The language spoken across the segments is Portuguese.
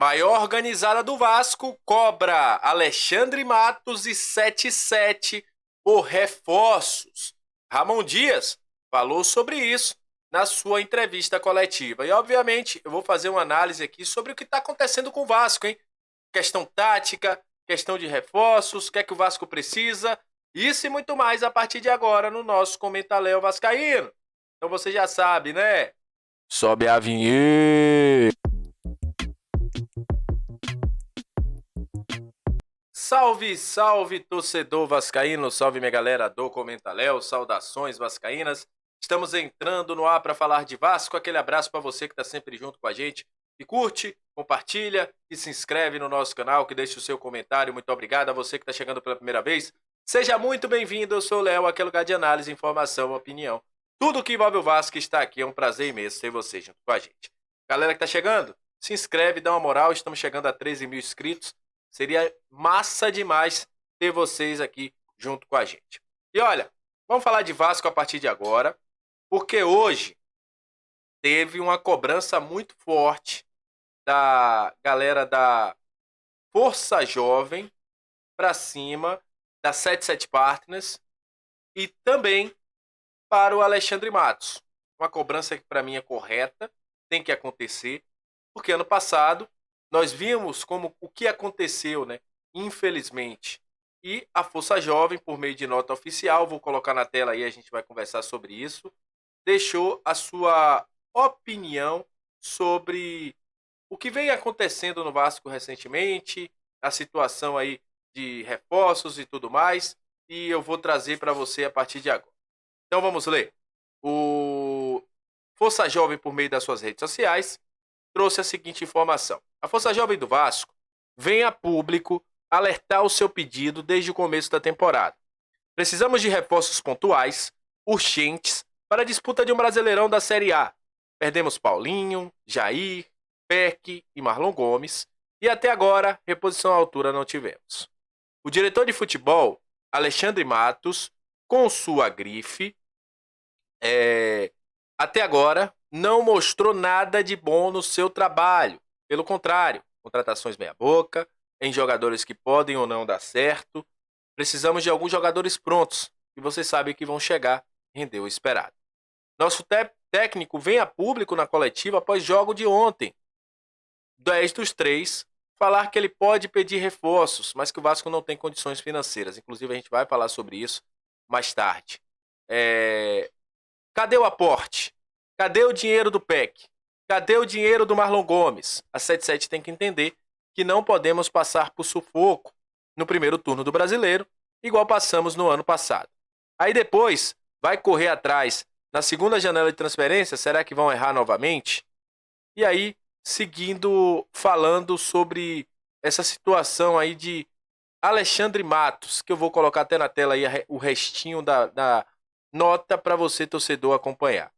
Maior organizada do Vasco cobra Alexandre Matos e 77 por reforços. Ramon Dias falou sobre isso na sua entrevista coletiva. E, obviamente, eu vou fazer uma análise aqui sobre o que está acontecendo com o Vasco, hein? Questão tática, questão de reforços, o que é que o Vasco precisa, isso e muito mais a partir de agora no nosso Comentaléu Vascaíno. Então você já sabe, né? Sobe a vinheta! Salve, salve, torcedor vascaíno, salve minha galera do Comentaléu, saudações vascaínas. Estamos entrando no ar para falar de Vasco, aquele abraço para você que está sempre junto com a gente. E curte, compartilha e se inscreve no nosso canal, que deixe o seu comentário. Muito obrigado a você que está chegando pela primeira vez. Seja muito bem-vindo, eu sou o Léo, aquele lugar de análise, informação, opinião. Tudo que envolve o Vasco está aqui, é um prazer imenso ter você junto com a gente. Galera que está chegando, se inscreve, dá uma moral, estamos chegando a 13 mil inscritos. Seria massa demais ter vocês aqui junto com a gente. E olha, vamos falar de Vasco a partir de agora, porque hoje teve uma cobrança muito forte da galera da Força Jovem para cima da 77 Partners e também para o Alexandre Matos. Uma cobrança que para mim é correta, tem que acontecer, porque ano passado nós vimos como o que aconteceu, né? Infelizmente. E a Força Jovem, por meio de nota oficial, vou colocar na tela aí, a gente vai conversar sobre isso, deixou a sua opinião sobre o que vem acontecendo no Vasco recentemente, a situação aí de reforços e tudo mais, e eu vou trazer para você a partir de agora. Então vamos ler. O Força Jovem, por meio das suas redes sociais, trouxe a seguinte informação. A Força Jovem do Vasco vem a público alertar o seu pedido desde o começo da temporada. Precisamos de reforços pontuais, urgentes, para a disputa de um Brasileirão da Série A. Perdemos Paulinho, Jair, Peck e Marlon Gomes, e até agora, reposição à altura não tivemos. O diretor de futebol, Alexandre Matos, com sua grife, até agora não mostrou nada de bom no seu trabalho. Pelo contrário, contratações meia-boca, em jogadores que podem ou não dar certo. Precisamos de alguns jogadores prontos, que você sabe que vão chegar, render o esperado. Nosso técnico vem a público na coletiva após jogo de ontem. 10 dos 3, falar que ele pode pedir reforços, mas que o Vasco não tem condições financeiras. Inclusive a gente vai falar sobre isso mais tarde. Cadê o aporte? Cadê o dinheiro do PEC? Cadê o dinheiro do Marlon Gomes? A 77 tem que entender que não podemos passar por sufoco no primeiro turno do Brasileiro, igual passamos no ano passado. Aí depois vai correr atrás na segunda janela de transferência, será que vão errar novamente? E aí, seguindo falando sobre essa situação aí de Alexandre Matos, que eu vou colocar até na tela aí o restinho da nota para você, torcedor, acompanhar.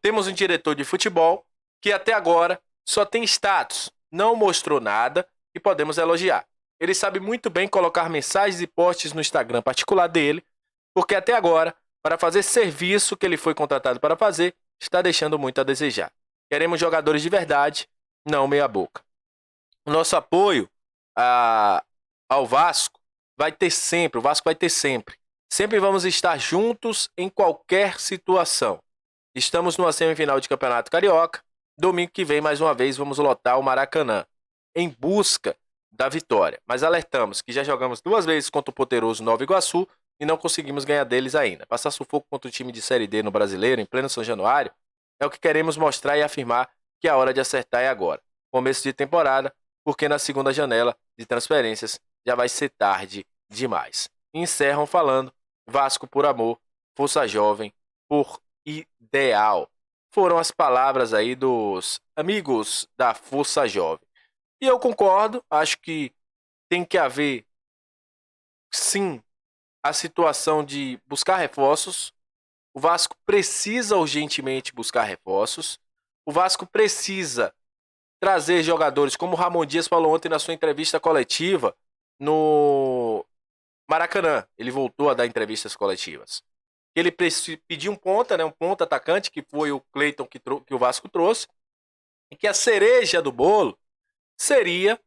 Temos um diretor de futebol que até agora só tem status, não mostrou nada e podemos elogiar. Ele sabe muito bem colocar mensagens e posts no Instagram particular dele, porque até agora, para fazer serviço que ele foi contratado para fazer, está deixando muito a desejar. Queremos jogadores de verdade, não meia boca. O nosso apoio ao Vasco vai ter sempre, o Vasco vai ter sempre. Sempre vamos estar juntos em qualquer situação. Estamos numa semifinal de Campeonato Carioca. Domingo que vem, mais uma vez, vamos lotar o Maracanã em busca da vitória. Mas alertamos que já jogamos 2 vezes contra o poderoso Nova Iguaçu e não conseguimos ganhar deles ainda. Passar sufoco contra o time de Série D no Brasileiro, em pleno São Januário, é o que queremos mostrar e afirmar que a hora de acertar é agora. Começo de temporada, porque na segunda janela de transferências já vai ser tarde demais. E encerram falando Vasco por amor, Força Jovem por ideal. Foram as palavras aí dos amigos da Força Jovem. E eu concordo, acho que tem que haver, sim, a situação de buscar reforços. O Vasco precisa urgentemente buscar reforços. O Vasco precisa trazer jogadores, como o Ramon Dias falou ontem na sua entrevista coletiva no Maracanã. Ele voltou a dar entrevistas coletivas. Ele pediu um ponta, né, um ponta atacante, que foi o Cleiton que o Vasco trouxe. E que a cereja do bolo seria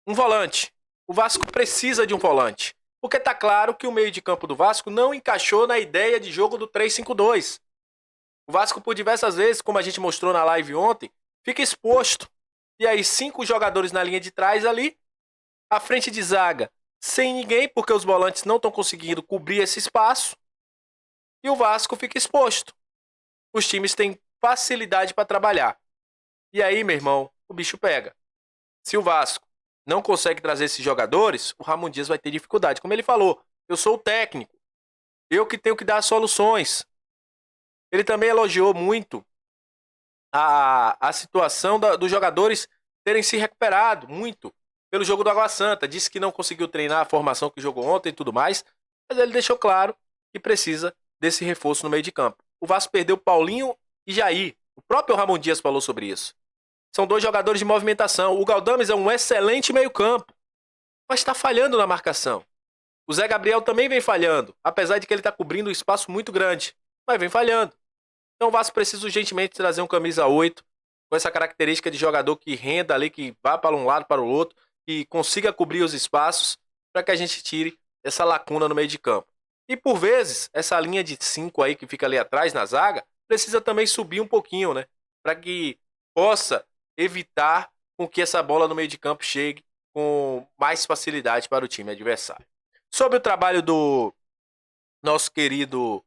um volante. O Vasco precisa de um volante. Porque tá claro que o meio de campo do Vasco não encaixou na ideia de jogo do 3-5-2. O Vasco, por diversas vezes, como a gente mostrou na live ontem, fica exposto. E aí, 5 jogadores na linha de trás ali, a frente de zaga sem ninguém, porque os volantes não estão conseguindo cobrir esse espaço. E o Vasco fica exposto. Os times têm facilidade para trabalhar. E aí, meu irmão, o bicho pega. Se o Vasco não consegue trazer esses jogadores, o Ramon Dias vai ter dificuldade. Como ele falou, eu sou o técnico. Eu que tenho que dar as soluções. Ele também elogiou muito a situação dos jogadores terem se recuperado muito pelo jogo do Água Santa. Disse que não conseguiu treinar a formação que jogou ontem e tudo mais, mas ele deixou claro que precisa desse reforço no meio de campo. O Vasco perdeu Paulinho e Jair. O próprio Ramon Dias falou sobre isso. São 2 jogadores de movimentação. O Galdames é um excelente meio-campo, mas está falhando na marcação. O Zé Gabriel também vem falhando, apesar de que ele está cobrindo um espaço muito grande, mas vem falhando. Então o Vasco precisa urgentemente trazer um camisa 8, com essa característica de jogador que renda ali, que vá para um lado, para o outro, que consiga cobrir os espaços, para que a gente tire essa lacuna no meio de campo. E por vezes, essa linha de 5 aí que fica ali atrás na zaga, precisa também subir um pouquinho, né? Para que possa evitar com que essa bola no meio de campo chegue com mais facilidade para o time adversário. Sobre o trabalho do nosso querido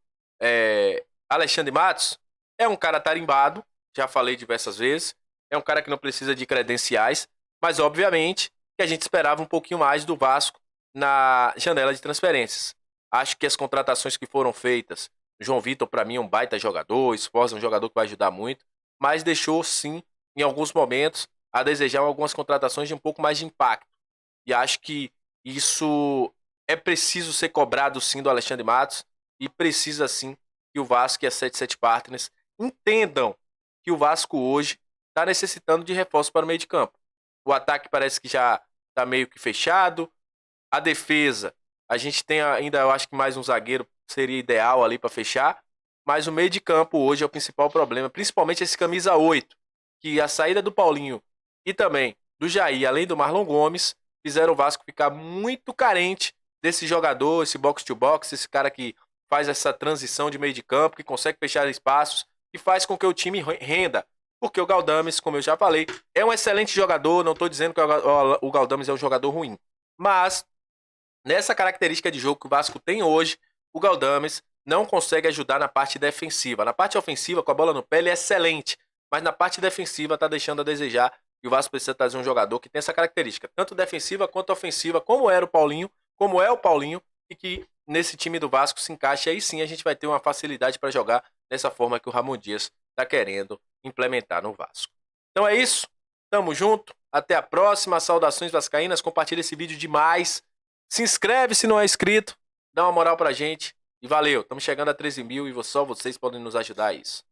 Alexandre Matos, é um cara tarimbado, já falei diversas vezes, é um cara que não precisa de credenciais, mas obviamente que a gente esperava um pouquinho mais do Vasco na janela de transferências. Acho que as contratações que foram feitas, João Vitor para mim é um baita jogador, Esforza é um jogador que vai ajudar muito, mas deixou sim, em alguns momentos, a desejar algumas contratações de um pouco mais de impacto. E acho que isso é preciso ser cobrado sim do Alexandre Matos e precisa sim que o Vasco e a 77 Partners entendam que o Vasco hoje está necessitando de reforço para o meio de campo. O ataque parece que já está meio que fechado. A defesa, a gente tem ainda, eu acho que mais um zagueiro seria ideal ali para fechar. Mas o meio de campo hoje é o principal problema, principalmente esse camisa 8, que a saída do Paulinho e também do Jair, além do Marlon Gomes, fizeram o Vasco ficar muito carente desse jogador, esse box-to-box, esse cara que faz essa transição de meio de campo, que consegue fechar espaços e faz com que o time renda. Porque o Galdames, como eu já falei, é um excelente jogador, não estou dizendo que o Galdames é um jogador ruim. Mas, nessa característica de jogo que o Vasco tem hoje, o Galdames não consegue ajudar na parte defensiva. Na parte ofensiva, com a bola no pé, ele é excelente. Mas na parte defensiva está deixando a desejar. E o Vasco precisa trazer um jogador que tem essa característica, tanto defensiva quanto ofensiva, como era o Paulinho, como é o Paulinho, e que nesse time do Vasco se encaixa. Aí sim a gente vai ter uma facilidade para jogar dessa forma que o Ramon Dias está querendo implementar no Vasco. Então é isso. Tamo junto. Até a próxima. Saudações vascaínas. Compartilha esse vídeo demais. Se inscreve se não é inscrito. Dá uma moral pra gente. E valeu. Estamos chegando a 13 mil e só vocês podem nos ajudar a isso.